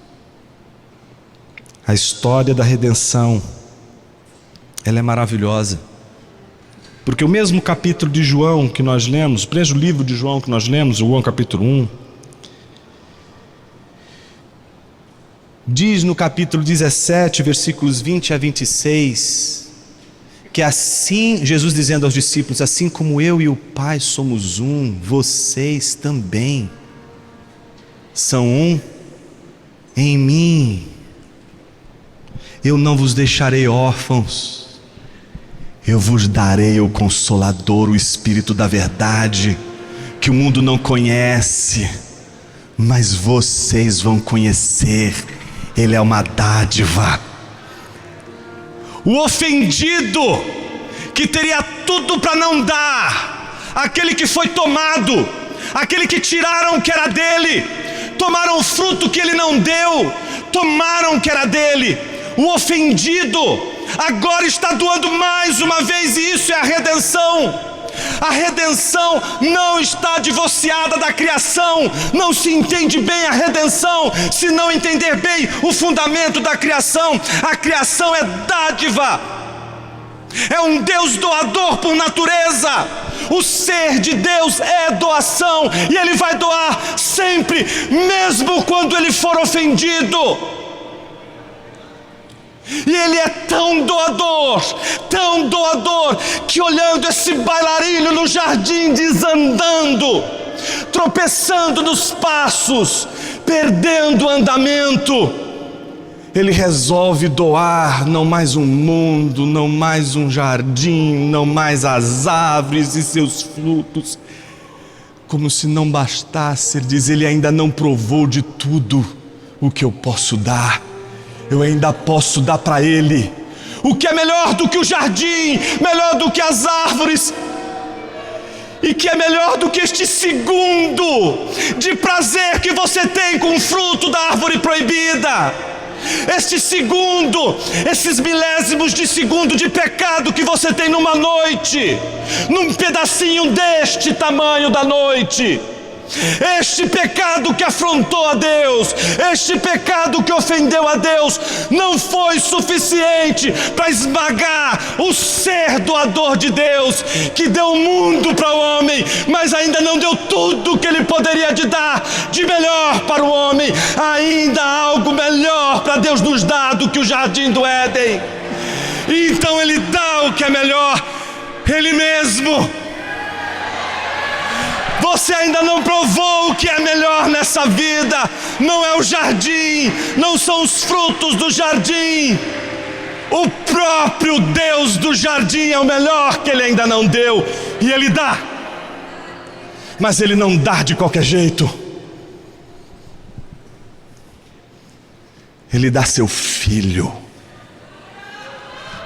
A história da redenção, ela é maravilhosa. Porque o mesmo capítulo de João que nós lemos, o mesmo livro de João que nós lemos, João capítulo 1, diz no capítulo 17, versículos 20 a 26, que assim, Jesus dizendo aos discípulos: assim como eu e o Pai somos um, vocês também são um em mim. Eu não vos deixarei órfãos, eu vos darei o Consolador, o Espírito da verdade, que o mundo não conhece, mas vocês vão conhecer. Ele é uma dádiva. O ofendido, que teria tudo para não dar, aquele que foi tomado, aquele que tiraram o que era dele, tomaram o fruto que ele não deu, tomaram o que era dele. O ofendido agora está doando mais uma vez, e isso é a redenção. A redenção não está divorciada da criação. Não se entende bem a redenção se não entender bem o fundamento da criação. A criação é dádiva, é um Deus doador por natureza. O ser de Deus é doação, e Ele vai doar sempre, mesmo quando Ele for ofendido. E Ele é tão doador, que olhando esse bailarino no jardim, desandando, tropeçando nos passos, perdendo o andamento, Ele resolve doar não mais um mundo, não mais um jardim, não mais as árvores e seus frutos. Como se não bastasse, Ele diz: Ele ainda não provou de tudo o que eu posso dar. Eu ainda posso dar para Ele o que é melhor do que o jardim, melhor do que as árvores, e que é melhor do que este segundo de prazer que você tem com o fruto da árvore proibida. Este segundo, esses milésimos de segundo de pecado que você tem numa noite, num pedacinho deste tamanho da noite. Este pecado que afrontou a Deus, este pecado que ofendeu a Deus, não foi suficiente para esmagar o ser doador de Deus, que deu o mundo para o homem, mas ainda não deu tudo o que Ele poderia dar de melhor para o homem. Ainda há algo melhor para Deus nos dar do que o jardim do Éden. E então Ele dá o que é melhor, Ele mesmo. Você ainda não provou o que é melhor nessa vida. Não é o jardim, não são os frutos do jardim. O próprio Deus do jardim é o melhor que Ele ainda não deu. E Ele dá, mas Ele não dá de qualquer jeito. Ele dá seu Filho,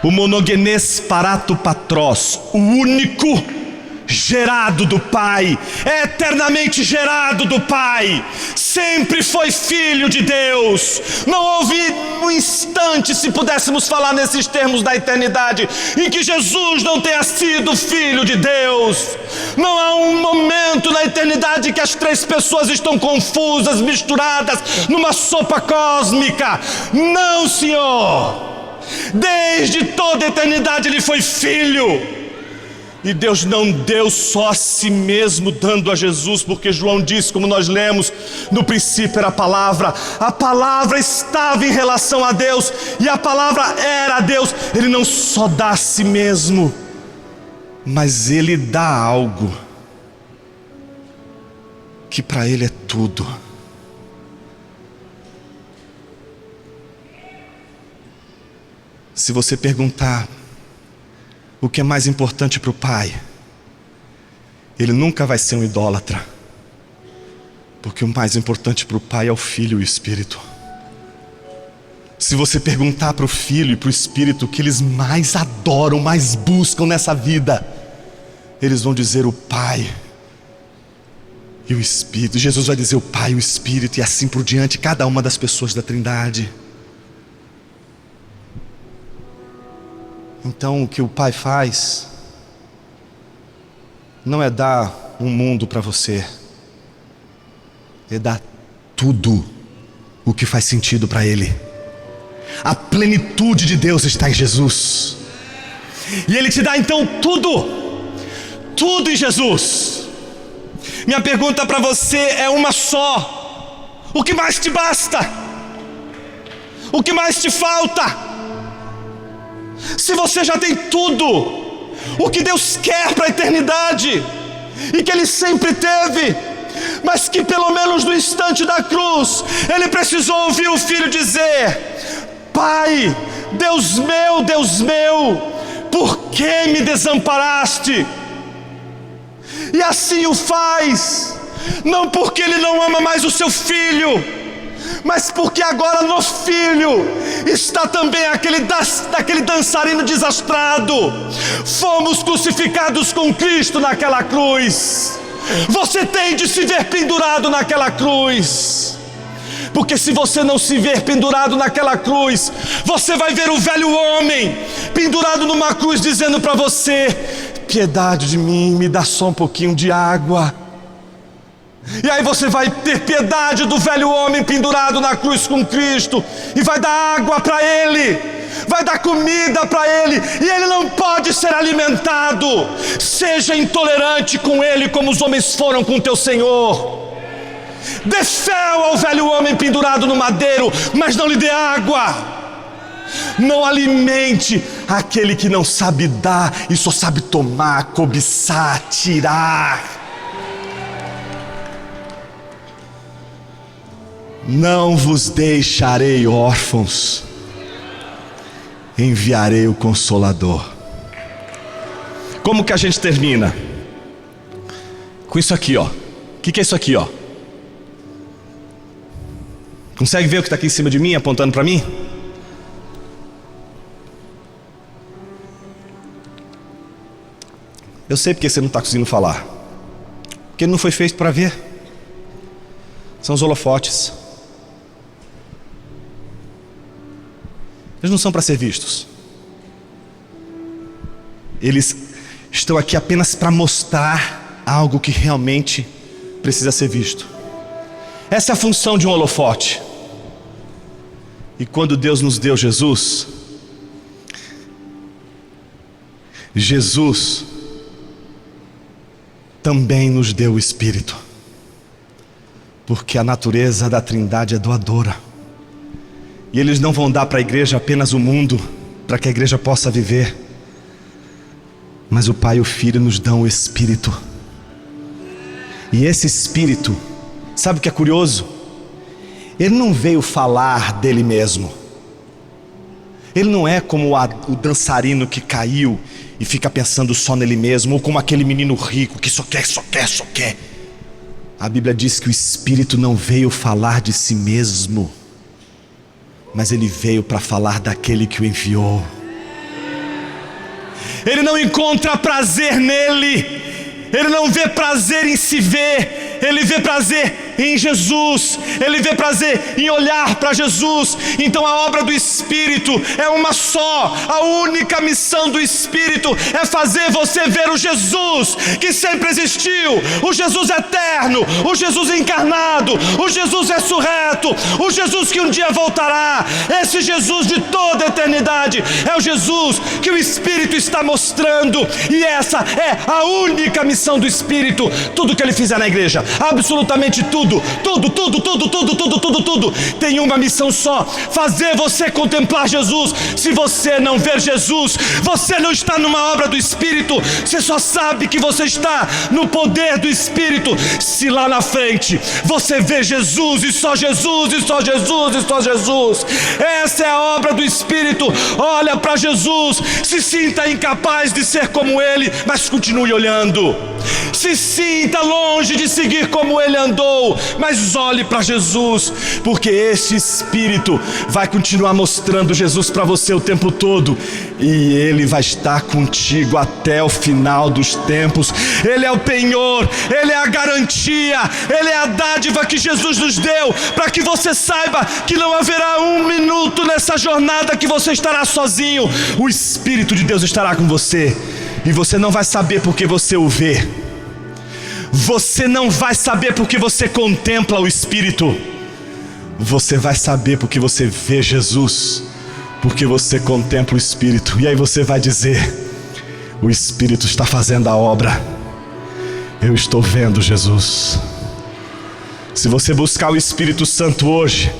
o monogenes parato patros, o único gerado do Pai, eternamente gerado do Pai, sempre foi Filho de Deus. Não houve um instante, se pudéssemos falar nesses termos da eternidade, em que Jesus não tenha sido Filho de Deus. Não há um momento na eternidade que as três pessoas estão confusas, misturadas numa sopa cósmica. Não, Senhor. Desde toda a eternidade Ele foi Filho. E Deus não deu só a si mesmo, dando a Jesus, porque João diz, como nós lemos, no princípio era a palavra estava em relação a Deus, e a palavra era Deus. Ele não só dá a si mesmo, mas Ele dá algo que para Ele é tudo. Se você perguntar o que é mais importante para o Pai, Ele nunca vai ser um idólatra, porque o mais importante para o Pai é o Filho e o Espírito. Se você perguntar para o Filho e para o Espírito o que eles mais adoram, mais buscam nessa vida, eles vão dizer o Pai e o Espírito. Jesus vai dizer o Pai e o Espírito, e assim por diante, cada uma das pessoas da Trindade. Então o que o Pai faz não é dar um mundo para você, é dar tudo o que faz sentido para Ele. A plenitude de Deus está em Jesus, e Ele te dá então tudo em Jesus. Minha pergunta para você é uma só: o que mais te basta? O que mais te falta? Se você já tem tudo o que Deus quer para a eternidade, e que Ele sempre teve, mas que pelo menos no instante da cruz Ele precisou ouvir o Filho dizer: Pai, Deus meu, por que me desamparaste? E assim o faz, não porque Ele não ama mais o seu Filho, mas porque agora no Filho está também aquele dançarino desastrado. Fomos crucificados com Cristo naquela cruz. Você tem de se ver pendurado naquela cruz. Porque se você não se ver pendurado naquela cruz, você vai ver o velho homem pendurado numa cruz dizendo para você: piedade de mim, me dá só um pouquinho de água. E aí você vai ter piedade do velho homem pendurado na cruz com Cristo, e vai dar água para ele, vai dar comida para ele, e ele não pode ser alimentado. Seja intolerante com ele como os homens foram com teu Senhor. Dê fel ao velho homem pendurado no madeiro, mas não lhe dê água. Não alimente aquele que não sabe dar e só sabe tomar, cobiçar, tirar. Não vos deixarei órfãos, enviarei o Consolador. Como que a gente termina? Com isso aqui, ó. O que é isso aqui, ó? Consegue ver o que está aqui em cima de mim, apontando para mim? Eu sei porque você não está conseguindo falar. Porque ele não foi feito para ver. São os holofotes. Eles não são para ser vistos. Eles estão aqui apenas para mostrar algo que realmente precisa ser visto. Essa é a função de um holofote. E quando Deus nos deu Jesus, Jesus também nos deu o Espírito. Porque a natureza da Trindade é doadora. E eles não vão dar para a igreja apenas o mundo, para que a igreja possa viver. Mas o Pai e o Filho nos dão o Espírito. E esse Espírito, sabe o que é curioso? Ele não veio falar dele mesmo. Ele não é como o dançarino que caiu e fica pensando só nele mesmo, ou como aquele menino rico que só quer. A Bíblia diz que o Espírito não veio falar de si mesmo, mas ele veio para falar daquele que o enviou. Ele não encontra prazer nele, ele não vê prazer em se ver, ele vê prazer em Jesus, ele vê prazer em olhar para Jesus. Então a obra do Espírito é uma só. A única missão do Espírito é fazer você ver o Jesus que sempre existiu, o Jesus eterno, o Jesus encarnado, o Jesus ressurreto, o Jesus que um dia voltará. Esse Jesus de toda a eternidade é o Jesus que o Espírito está mostrando, e essa é a única missão do Espírito. Tudo que ele fizer na igreja, absolutamente tudo, tem uma missão só: fazer você contemplar Jesus. Se você não ver Jesus, você não está numa obra do Espírito, você só sabe que você está no poder do Espírito. Se lá na frente você vê Jesus, e só Jesus, e só Jesus, e só Jesus, essa é a obra do Espírito. Olha para Jesus, se sinta incapaz de ser como Ele, mas continue olhando. Se sinta longe de seguir como Ele andou, mas olhe para Jesus, porque esse Espírito vai continuar mostrando Jesus para você o tempo todo, e Ele vai estar contigo até o final dos tempos. Ele é o penhor, Ele é a garantia, Ele é a dádiva que Jesus nos deu, para que você saiba que não haverá um minuto nessa jornada que você estará sozinho. O Espírito de Deus estará com você, e você não vai saber porque você o vê. Você não vai saber porque você contempla o Espírito. Você vai saber porque você vê Jesus, porque você contempla o Espírito. E aí você vai dizer: o Espírito está fazendo a obra, eu estou vendo Jesus. Se você buscar o Espírito Santo hoje,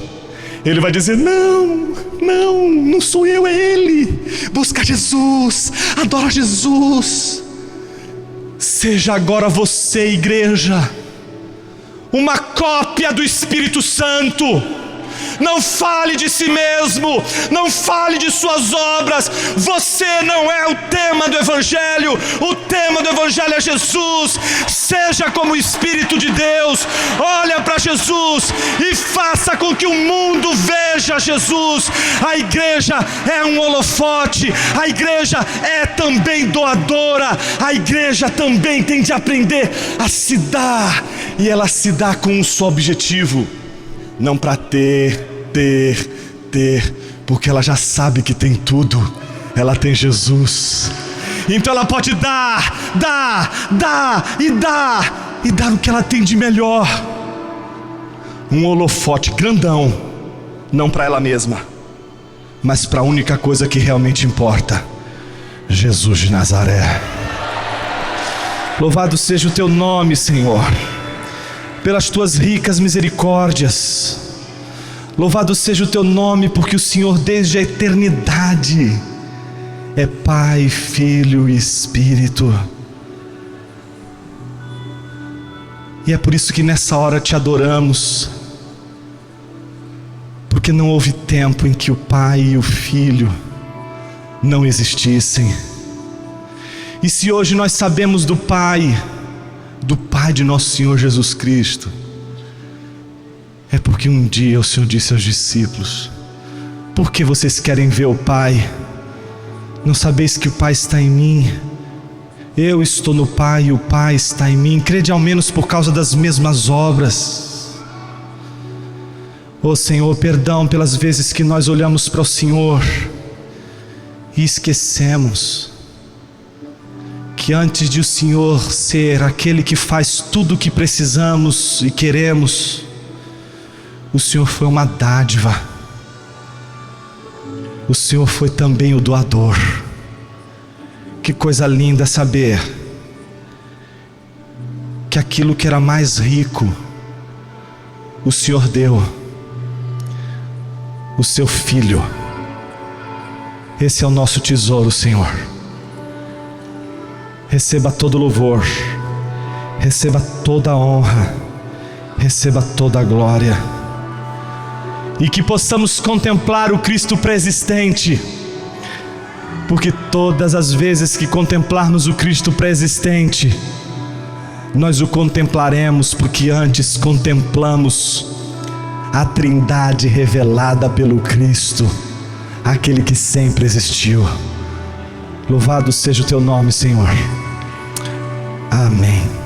ele vai dizer: não sou eu, é Ele. Busca Jesus, adora Jesus. Seja agora você, igreja, uma cópia do Espírito Santo. não fale de si mesmo, não fale de suas obras. Você não é o tema do Evangelho. O tema do Evangelho é Jesus. Seja como o Espírito de Deus, olha para Jesus e faça com que o mundo veja Jesus. A igreja é um holofote, a igreja é também doadora, a igreja também tem de aprender a se dar, e ela se dá com um só objetivo, não para ter, porque ela já sabe que tem tudo, ela tem Jesus. Então ela pode dar o que ela tem de melhor. Um holofote grandão, não para ela mesma, mas para a única coisa que realmente importa: Jesus de Nazaré. Louvado seja o teu nome, Senhor, pelas tuas ricas misericórdias. Louvado seja o teu nome, porque o Senhor desde a eternidade é Pai, Filho e Espírito. E é por isso que nessa hora te adoramos, porque não houve tempo em que o Pai e o Filho não existissem. E se hoje nós sabemos do Pai de nosso Senhor Jesus Cristo, é porque um dia o Senhor disse aos discípulos: por que vocês querem ver o Pai? Não sabeis que o Pai está em mim? Eu estou no Pai e o Pai está em mim. Crede ao menos por causa das mesmas obras. Ó Senhor, perdão pelas vezes que nós olhamos para o Senhor e esquecemos que antes de o Senhor ser aquele que faz tudo o que precisamos e queremos, o Senhor foi uma dádiva. O Senhor foi também o doador. Que coisa linda saber que aquilo que era mais rico, o Senhor deu, o seu Filho. Esse é o nosso tesouro, Senhor. Receba todo louvor, receba toda honra, receba toda glória. E que possamos contemplar o Cristo pré-existente, porque todas as vezes que contemplarmos o Cristo pré-existente, nós o contemplaremos porque antes contemplamos a Trindade revelada pelo Cristo, aquele que sempre existiu. Louvado seja o teu nome, Senhor. Amém.